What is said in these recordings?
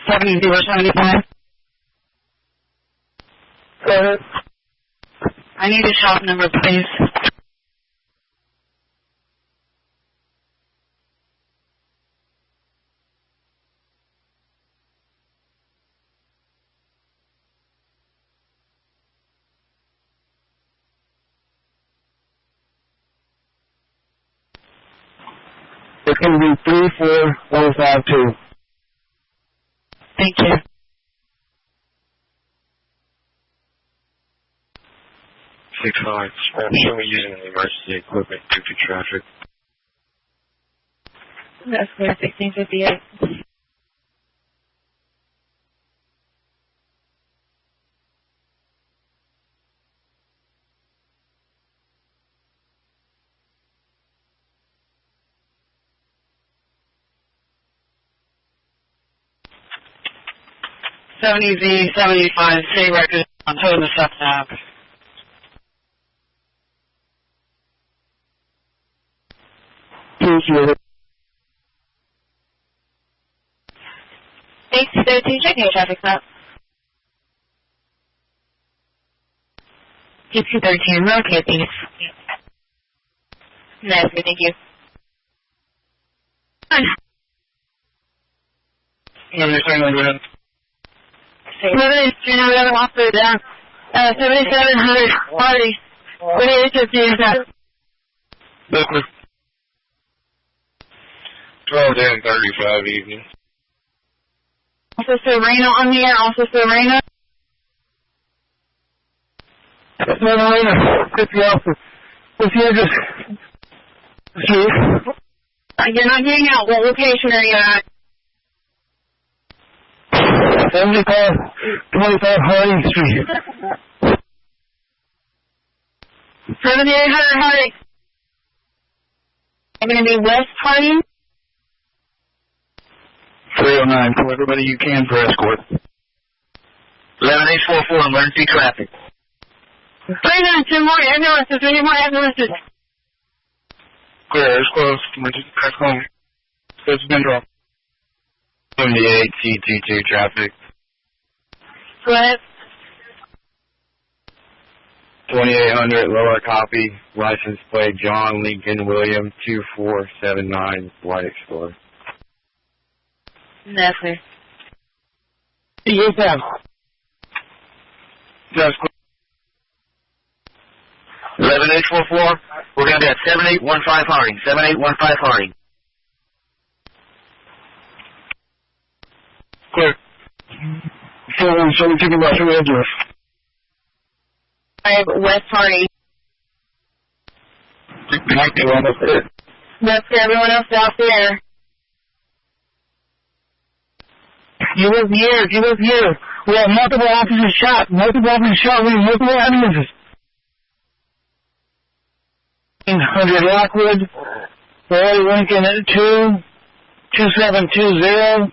7075. Go ahead. I need a shop number, please. It's going to be 34152. Thank you. 6-5. Show me using the emergency equipment due to traffic. That's clear, 1658. $70Z75, city record on holding the sub tab. Appreciate it. 8213, checking your traffic map. 8213, locate these. Nice, thank you. $7700. 7300, officer down. 7700, party. 2850 is that. Business. 12:35 evening. Officer Reno on the air, Officer Reno. No, Reno. 50 officer. What's the address? Chief? You're not getting out. What location are you at? 7525 Harding Street. 7800 Harding. I'm going to be West Harding. 309. Call everybody you can for escort. 11844, emergency traffic. 392 more ambulances. We need more ambulances. Clear, it's close. Emergency crash home. It's been dropped. 78 CT2 traffic. Go ahead. 2800 lower copy. License plate John Lincoln William 2479 White Explorer. That's clear. Yes, ma'am. That's clear. 11844. We're going to be at 7815 Harding. 7815 Harding. Clear. So we take about your address. I have West Harding. Thank you, almost it. That's for everyone else out there. You live here. You live here. We have multiple officers shot. Multiple officers shot. We have multiple ambulances. 100 Lockwood. Roy Lincoln 2720.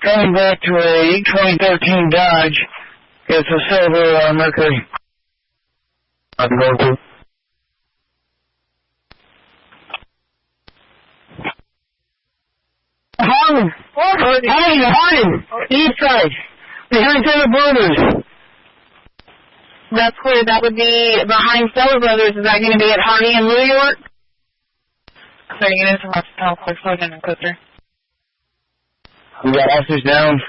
Coming back to a 2013 Dodge. It's a silver Mercury. I'm going to. Harding. East side. Behind Taylor Brothers. That's clear. That would be behind Stellar Brothers. Is that going to be at Harding in New York? Sorry, get in from Rochelle, quick, slow down and quicker. We got officers down.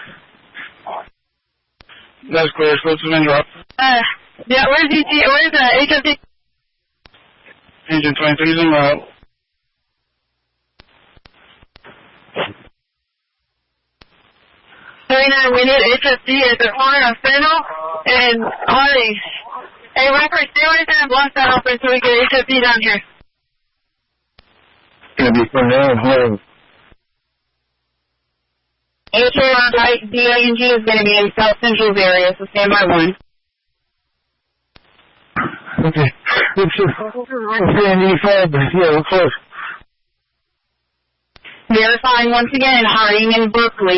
That's clear. Slip some in drop. Yeah, where's HFD? Engine 23 is in route. We need HFD at the corner of Fennel and Harding. Hey, Record, stay right there and block that open so we get HFD down here. It's going to be Fennel and Harding. HRDING is going to be in South Central's area, so stand by one. Okay. It's a yeah, we're close. Verifying once again, Harding and Berkeley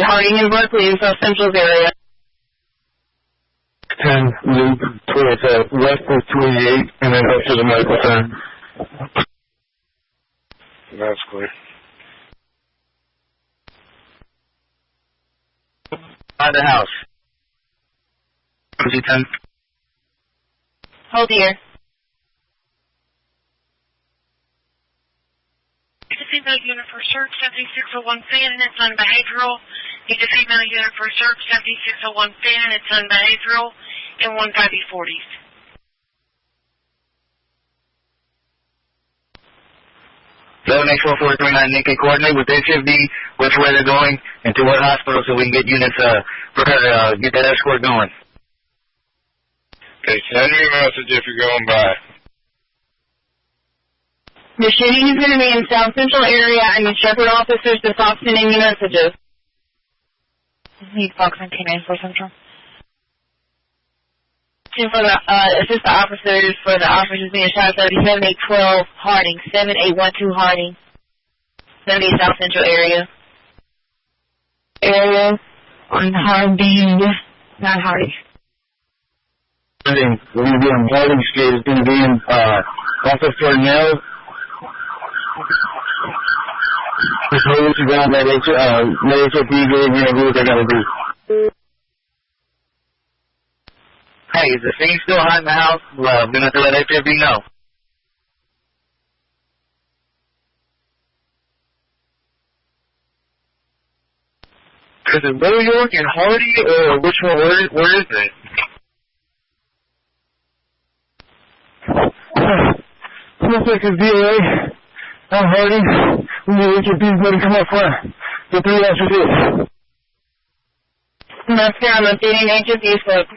in South Central's area. 10 loop towards west of 28 and then up to the medical center. That's clear. By the house. Cozy 10. Hold here. It's a female unit for search 7601 fan, and it's unbehavioral. It's a female unit for search 7601 fan, and it's unbehavioral, and 15040s. Nick, coordinate with HPD, which way they're going, and to what hospital so we can get units prepared to get that escort going. Okay, send me a message if you're going by. The shooting is going to be in South Central area, and the Shepherd officers to stop sending you messages. Need Fox 19 for Central. For the assist the officers for the officers being shot 37812 Harding, 7812 Harding, 70 South Central area. Area on Harding, not Harding. We're going to be on Harding Street. It's going to be in off of Cornell. Just hold it down. Let HPD go in here and do what they got to do. Hey, is the scene still hot in the house? Well, I'm going to have to let HPD know. Is it New York and Hardy, or which one? Where is it? Looks like it's DA. I'm Hardy. We need HPD's going to come up front. The 3 after this. That's fair. I'm updating HPD's book.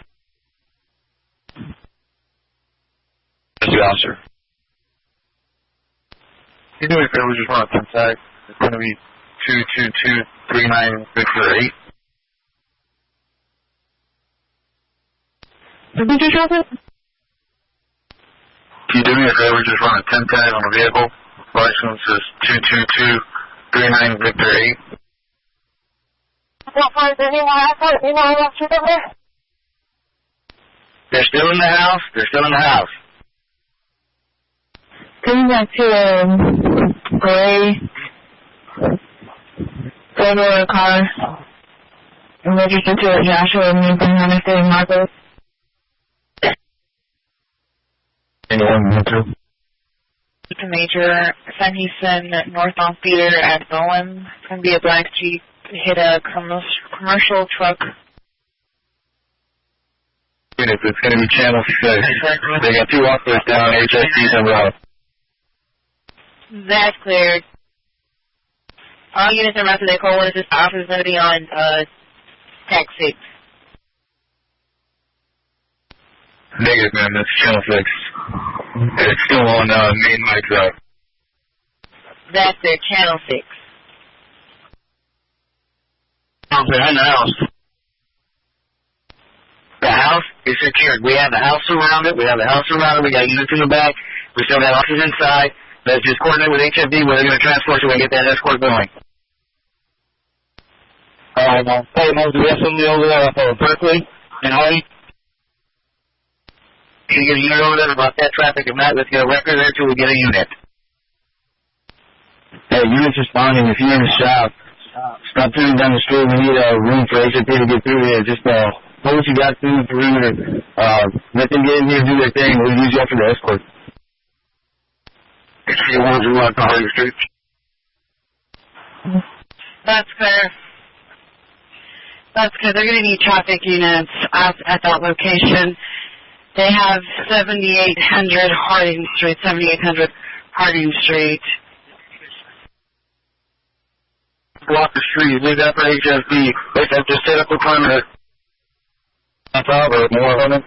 Yes, officer. You do me a favor, just run a 10 tag. It's going to be 22239 Victor 8. Did you drop it? Can you do me a favor, just run a 10 tag on the vehicle? License is 22239 Victor 8. What part is anyone else shoot over there? They're still in the house. They're still in the house. Coming back to gray Federal car and registered to Joshua and United States Marcos. Anyone want to? It's a major San Houston north on feeder at Bowen. It's going to be a black Jeep hit a commercial truck. Units, it's going to be channel 6. They got 2 officers down, HSD and route. That's cleared. All units are after their call. What is this? The officer is going to be on TAC 6. Negative, man. That's channel 6. It's still on main mic drive. That's their channel 6. Behind the house. The house is secured. We have the house surrounded. We got units in the back. We still got officers inside. Let's just coordinate with HPD where they're going to transport so we can get that escort going. Hey, Mo, do we have somebody over there off of Berkeley and Hardy? Can you get a unit over there about that traffic? If not, let's get a record there till we get a unit. Hey, units responding. If you're in the shop, stop turning down the street. We need a room for HPD to get through here. Just hold what you got through the perimeter. Let them get in here and do their thing. We'll use you up for the escort. You want to walk to Hardy Street? That's clear. That's good. They're going to need traffic units at that location. They have 7800 Harding Street, 7800 Harding Street. Block the street. Leave that for HSD. They have to set up the perimeter. That's all, or more of them.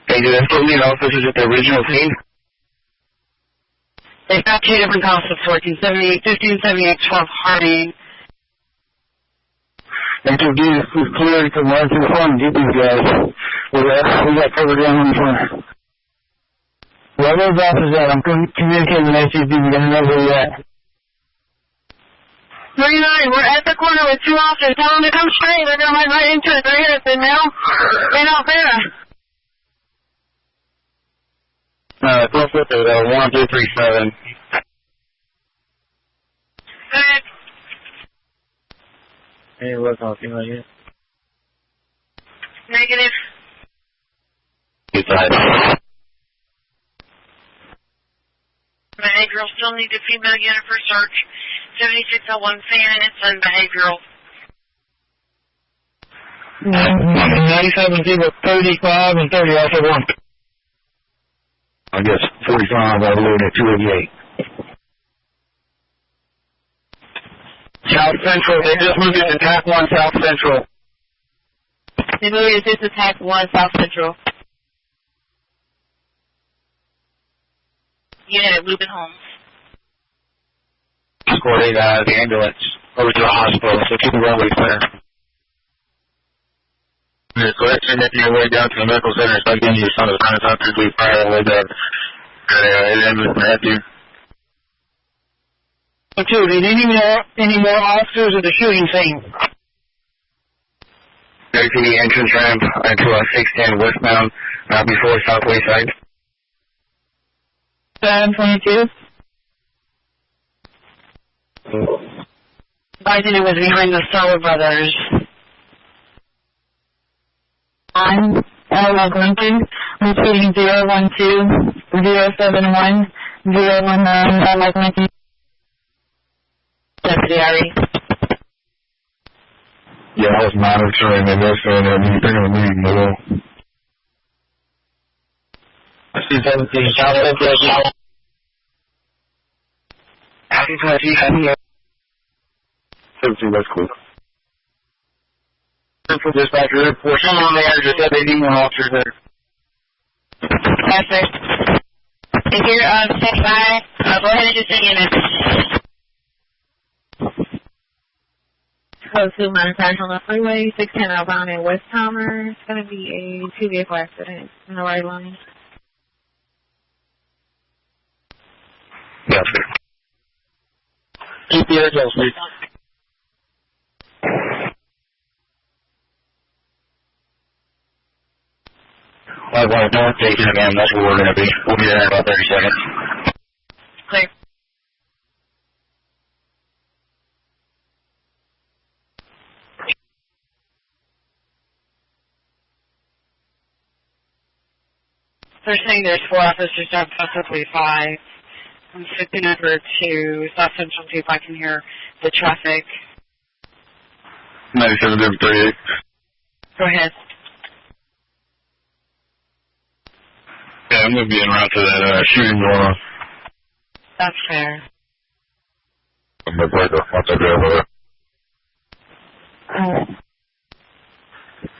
Hey, do they still need officers at the original scene? They've got 2 different concepts working, 15, 78, 12 Harding. HSD is clear to run to the front and get these guys. We got covered down on the front. Where those officers at? I'm communicating with HSD. We're going to know where you're at. 39, we're at the corner with 2 officers. Tell them to come straight. They're going to run right into it. They're here. They now. Close with it, 1237. Any look on female unit? Negative. Good side. Behavioral still need a female unit for search. 7601 fan, it's unbehavioral. 97 people, 35 and 30 also one. I guess 45 all the way to 288. South Central, they just moved in attack 1 South Central. They moved to attack 1 South Central. Unit at Lubin Homes. Escorted the ambulance over to the hospital, so keep the runway clear. Go ahead and make your way down to the medical center and start getting your son of the contractors. We fire all the way down. Ambulance can help you. Two, did any more officers at the shooting scene? HPD entrance ramp into 610 westbound before Southway side. 722. Biden, it was behind the Solar Brothers. I'm Ella Lincoln, repeating 012-071-019, Ella Lincoln. Deputy Ari. Yeah, I was monitoring and listening and they're going to need more. I see 17, South Central. Happy 17, that's cool. Central dispatcher report. Someone on the air just said they need more officers there. Yes, sir. If you're on standby, go ahead and just send in a code 2 minor crash on the freeway, 610 outbound in West Palmer. It's going to be a 2-vehicle accident in the right lane. Yes, sir. Keep the air close, please. I want to don't take it again. That's where we're going to be. We'll be there in about 30 seconds. Clear. They're saying there's 4 officers down possibly 5. I'm shifting over to South Central to see if I can hear the traffic. 97 38. Go ahead. Yeah, I'm going to be en route to that shooting going on. That's fair. I'm going to break off once I get over there.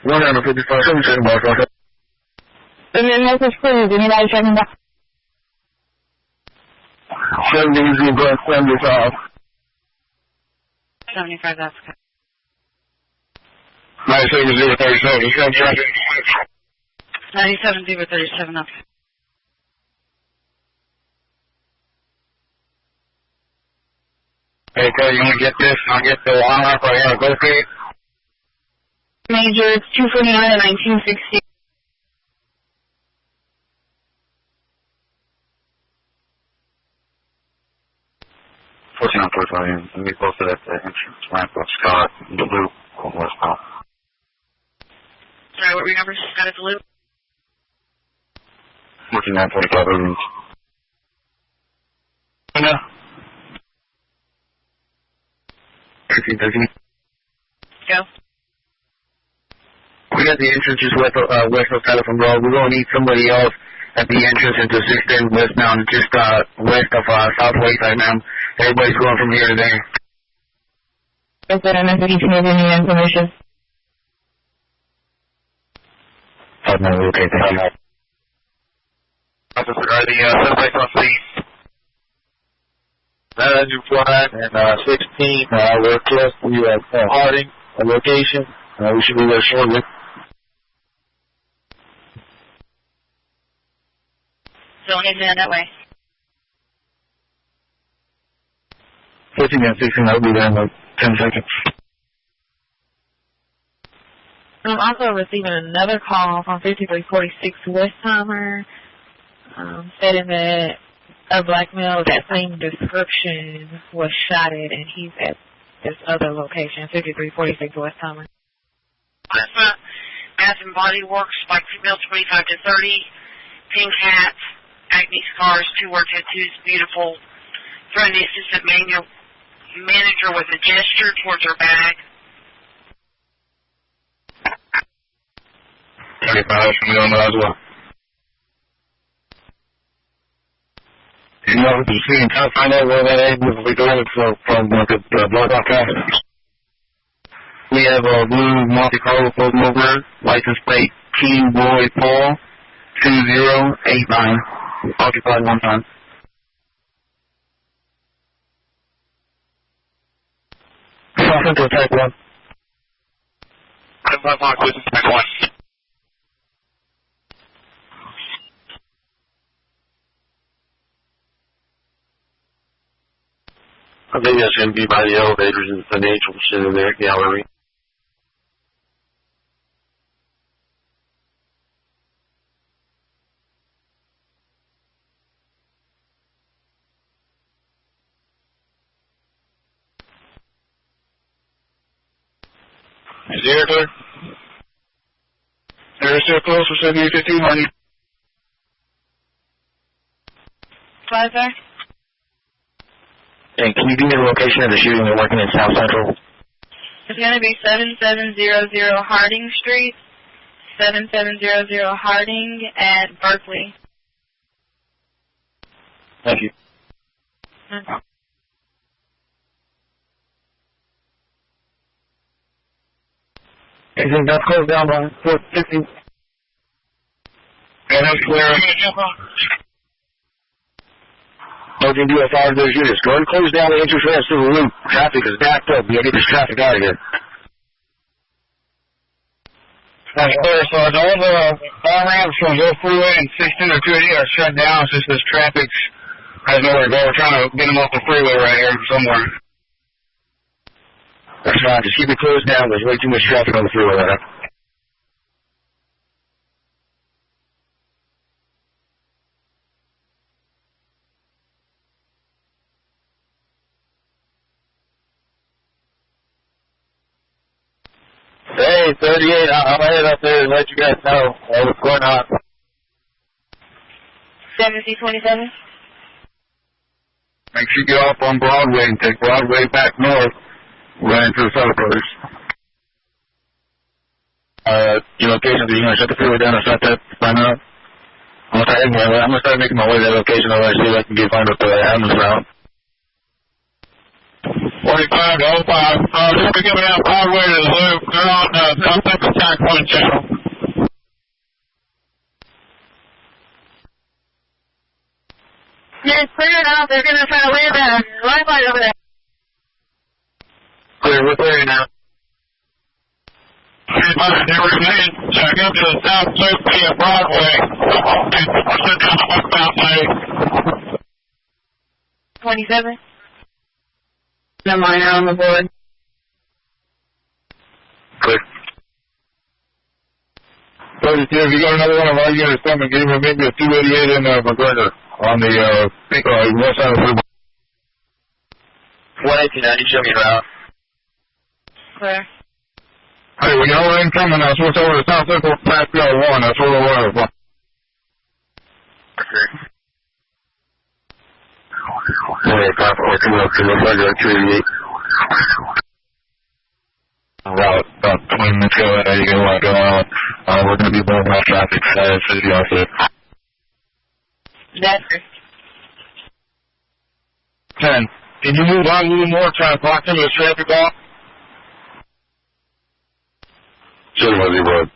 155, 77 miles, okay? And then message please, anybody checking back? 70, 75. 75, that's good. 97, 037, you got traffic. 97, 037, that's good. Hey, Clay, you want to get this? I'll get the line up right here. Go for it. Major, it's 249 and 1960. On 45, let me close to that entrance ramp of Scott, the loop, on westbound. Sorry, what were your numbers? Scott at the loop? 4945 rooms. No. 1313. Go. We got the entrances west of Telephone Road. We're going to need somebody else at the entrance into 610 westbound, just west of Southway side, ma'am. Everybody's going from here to there. Is there an message you need any information? No, okay, thank you. Are the suspects on scene? New flag and 16. We're close to Harding, a location. We should be there shortly. So head down that way. 15 and 16, I'll be there in like 10 seconds. I'm also receiving another call from 5346 Westheimer, stating that a black male of that same description was shot at, and he's at this other location, 5346 West Thomas. Bath and Body Works, like female 25 to 30, pink hat, acne scars, 2-word tattoos, beautiful. Friendly assistant manager with a gesture towards her bag. 35 from me on that as well. You know, you see, try to find out where that is if we go from the block off traffic. We have a blue Monte Carlo floating over, license plate King Boy Paul 2089, occupied one time. Central Tech 1. I'm not on Business Tech 1. I think that's going to be by the elevators in the financial center there, gallery. Is the air clear? Air still close for 7815, are you? What, sir? And can you give me the location of the shooting they're working in South Central? It's going to be 7700 Harding Street, 7700 Harding at Berkeley. Thank you. Anything that's closed down by 450? And that's clear. Looking to do a 5 those units. Go ahead and close down the entrance ramps to the loop. Traffic is backed up. We gotta get this traffic out of here. That's clear, so all the on-ramps from Hill Freeway and 16 or 280 are shut down. It's just this traffic has nowhere to go. We're trying to get them off the freeway right here somewhere. That's fine. Just keep it closed down. There's way too much traffic on the freeway right now. Hey, 38, I'm headed up there to let you guys know what's going on. 7027? Make sure you get off on Broadway and take Broadway back north, running through the Southern Brothers. Your location, are you going to shut the freeway down or shut that sign up? I'm going to start making my way to that location over there, see if I can get find up the Adams route. 45 to 05. Just be giving out Broadway to the loop. They're on South Central Track 1 channel. Yeah, it's clear now. They're going to try to land a lifeline over there. Clear, we're clear now. They were saying, go to the south loop via Broadway. Sit down the westbound lane. 27? No minor on the board. Clear. 32, if you got another one of our units coming, give me maybe a 288 in McGregor on the west side of the freeway. 11890, show me around. Clear. Hey, we got one incoming. I'll switch over to South Central Track 1. That's where we're at. Okay. Hey, Papa, come up to McGregor 288. About 20 minutes ago, you get a lot going on. We're going to be blowing out traffic, city officer. That's 10. Can you move on a little more, try to block some of the traffic off? City was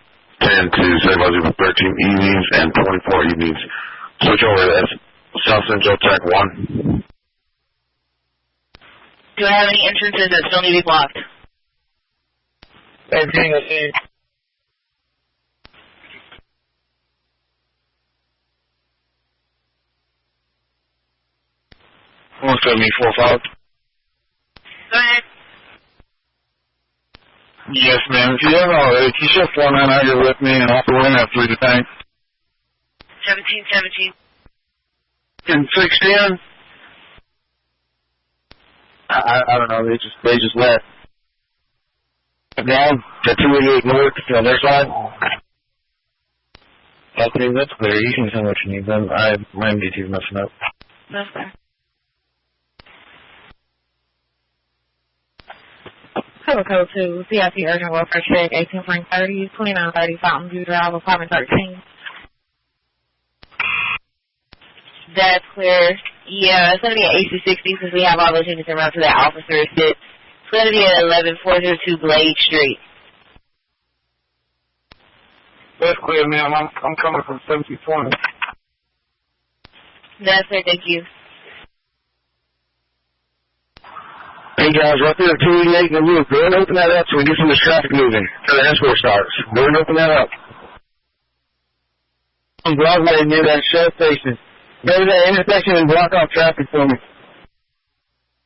10 to City was 13 evenings and 24 evenings. Switch over to South Central Track 1. Do I have any entrances that still need to be blocked? 18, I see. One 74-5. Go ahead. Yes, ma'am. If you haven't already, keep your foreman out here with me, and also we're going to have 3 to tank. 1717. And 610? I don't know. They just left. Down to 288 north on their side. Okay, that's clear. You can tell what you need. My MDT is messing up. That's fair. Code 2, CIP Urgent Welfare Check, 18.30, 2930 Fountain View Drive, Apartment 13. That's clear. Yeah, it's going to be at AC60 since we have all those units en route to that officer assist. It's going to be at 11402 Glade Street. That's clear, ma'am. I'm coming from 7020. That's it, thank you. Hey guys, right there at 288 in the roof. Go ahead and open that up so we get some of this traffic moving till the escort starts. Go ahead and open that up. On Broadway near that Shell station. Go to that intersection and block off traffic for me.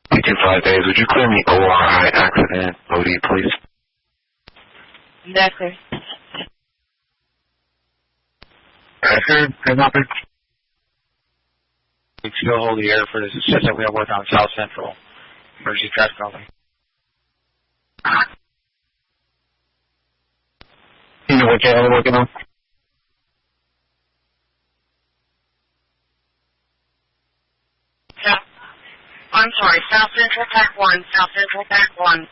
225 days, would you clear me ORI accident, OD, please? That's it. Sure, there's nothing. We can still hold the air for this. It's just that we have work on South Central. Emergency traffic only. You know what channel we're working on? I'm sorry, South Central Tac 1, South Central Tac 1.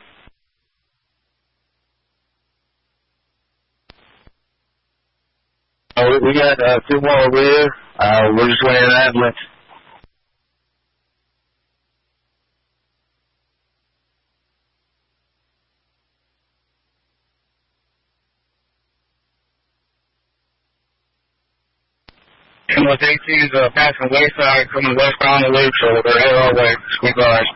Oh, we got 2 more over here. We're just waiting on an ambulance. Ambulance 18 is passing wayside, coming westbound the loop, so they're headed our way. Squeak eyes.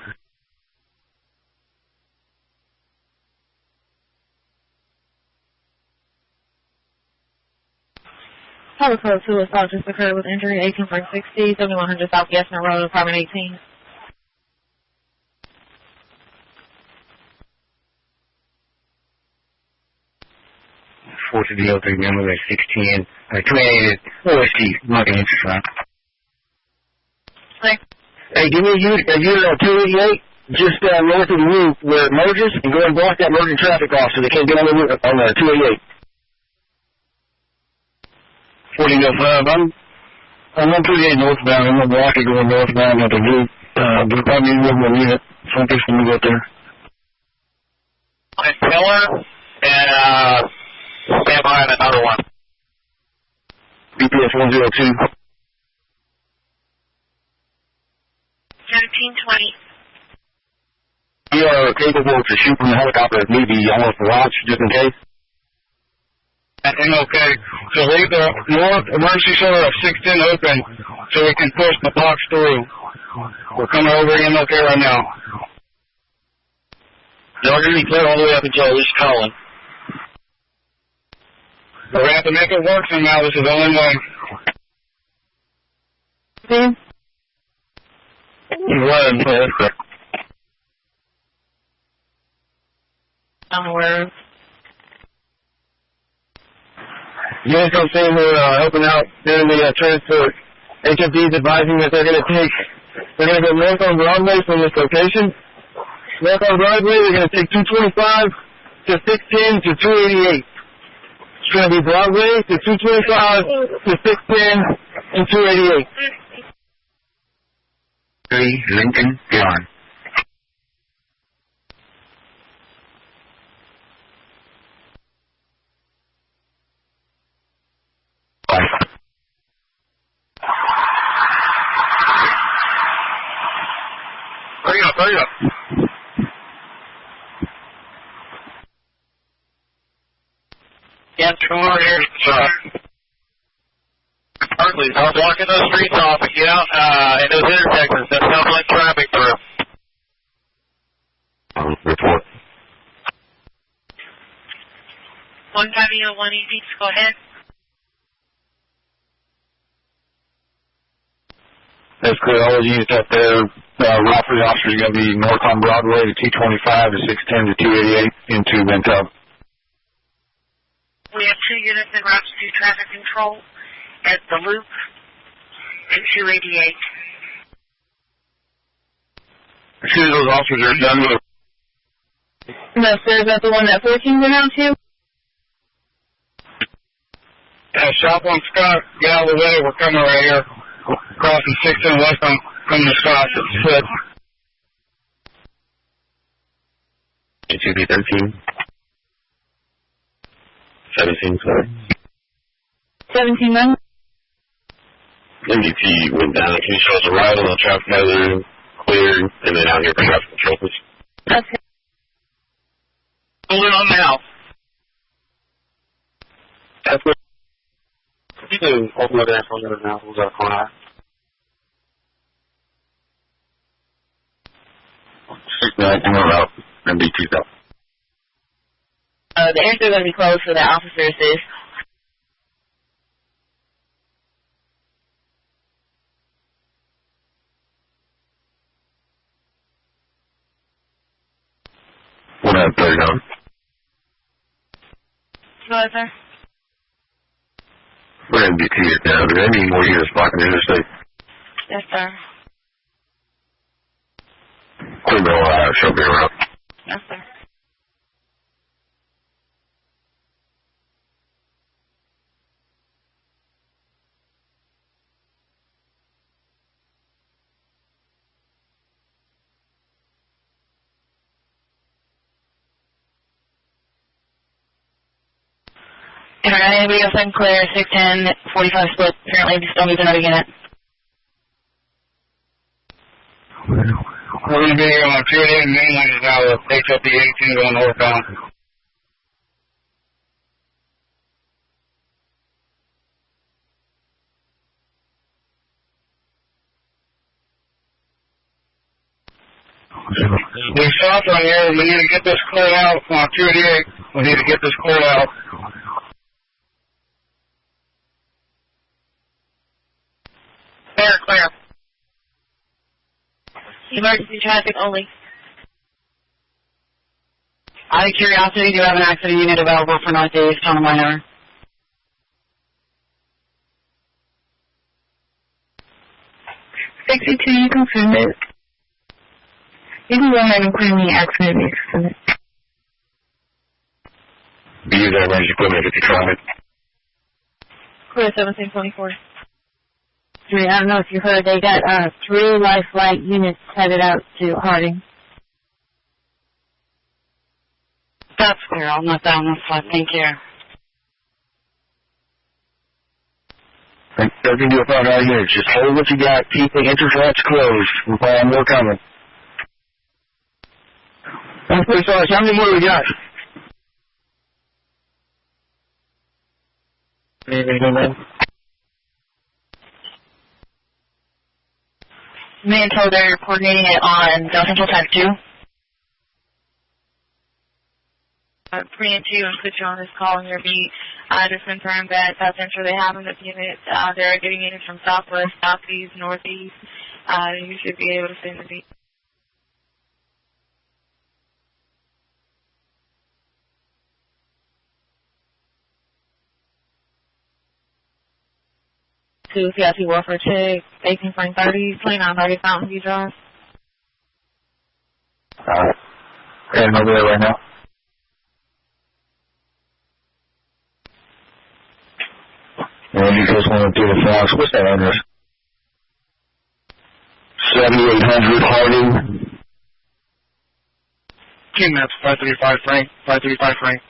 Code 2, assault just occurred with injury, 18.60, 7100 South Yesner Road, Apartment 18. Force of the open, number 16, 28, OST, not going to interest that. Hey, give me a unit on 288, just north of the roof where it merges, and go and block that merging traffic off so they can't get on the 288. 4005, I'm on 288 northbound, I'm going to block it going northbound at the roof, but probably need one more unit, so I'm fixing to go up there. Miller, and stand by on another one. BPS 102. 1720. We are capable to shoot from the helicopter if need be. I want to watch just in case. MLK. So leave the north emergency center of 610 open so we can push the box through. We're coming over to MLK right now. Y'all going to be clear all the way up until at least Colin. We're going to have to make it work somehow. This is the only way. I'm aware of. You guys don't say we're helping out during the transport. HPD is advising that they're going to go north on Broadway from this location. North on Broadway, they're going to take 225 to 610 to 288. It's going to be Broadway to 225 to 610 and 288. 3 Lincoln, John. Hurry up. Yeah, come over here. Partly, I'm blocking those streets off and get out in those intersections. That's how much traffic through. Report. 150 East, go ahead. That's clear. All those units up there, route for the officers are going to be north on Broadway to 225 to 610 to 288 into Bentub. We have 2 units en route to do traffic control at the loop and 288. As soon as those officers are done with No, sir, is that the one that 14 went out to? Shop on Scott, get out of the way, we're coming right here. Crossing 16 West on coming to Scott. It's 2B13. 17, sorry. 17 9? MVP went down. Can you show us arrival on traffic hazard, cleared, and then out here for traffic control, please? Okay. Hold it on now. That's what you can open up that phone now. Who's our corner? 6-9, and we're out. MB2's out. The air's going to be closed for the officers is. What up, 39? Hello, sir. We're MB2 here now. Do they need more units blocking the interstate? Yes, sir. Clear the whole out. Show me around. Yes, sir. Alright, anybody else in clear? 610, 45 split. Apparently, still moving out again. We're going to be here on 288 mainland is now HPD 18 going northbound. We stopped on here. We need to get this cleared out on 288. We need to get this cleared out. Clear. Emergency traffic only. Out of curiosity, do you have an accident unit available for Northeast on a minor? You confirmed it. You can go ahead and clear me accident extent. Use that emergency equipment if you try it. Clear 1724. I don't know if you heard, they got 3 life flight units headed out to Harding. That's clear. I'll note down this one. Thank you. Nothing to do about our units. Just hold what you got. Keep the interflots closed. We'll find more coming. That's pretty sorry. How many more we got? Man told they're coordinating it on Del Central Type 2. Pre and 2 and put you on this call in your beat. Just confirm that South Central, they have them at units. They're getting units from Southwest, Southeast, Northeast. You should be able to send the beat. To CIT Welfare Check, 18.30, 2930 Fountain View Drive. Alright. Heading over there right now. And you just want to do the Fox. What's that address? 7800 Harding. King, that's 535 Frank. 535 Frank.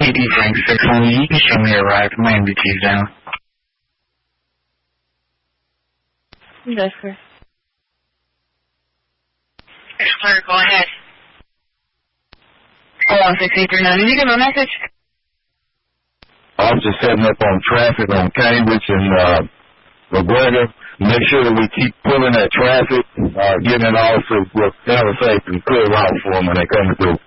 80 Frank 600. You can show me a ride. My MBT's down. That's clear. It's clear. Go ahead. Hold on, 6839. Did you get my message? I'm just setting up on traffic on Cambridge and McGregor. Make sure that we keep pulling that traffic, getting it off so we're fairly safe and clear out for them when they come through.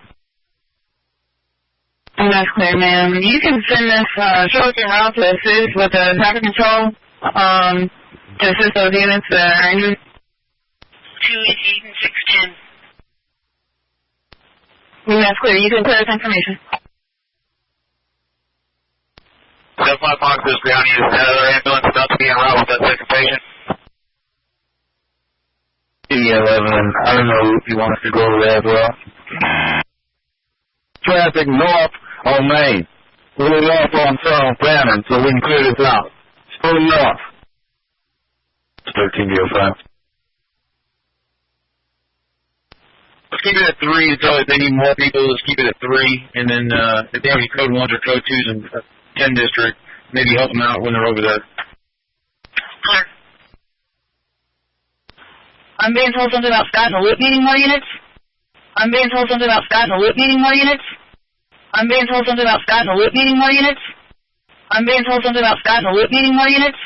Oh, that's clear, ma'am. You can send this short-term route to assist with the traffic control to assist those units that are injured. 288 and 610. That's clear. You can clear this information. 75 Fox is ground. Use another ambulance about to be en route with that second patient. T11. I don't know if you want us to go over there as well. Traffic north on Main. We're north on Fannin, so we can clear this out. Still north. 1305. Let's keep it at 3 until if they need more people, let's keep it at 3. And then if they have any code 1s or code 2s in 10 district, maybe help them out when they're over there. Clear. I'm being told something about Scott and the loop needing more units. I'm being told something about Scott and the loop needing more units. I'm being told something about Scott and the loop needing more units. I'm being told something about Scott and the loop needing more units.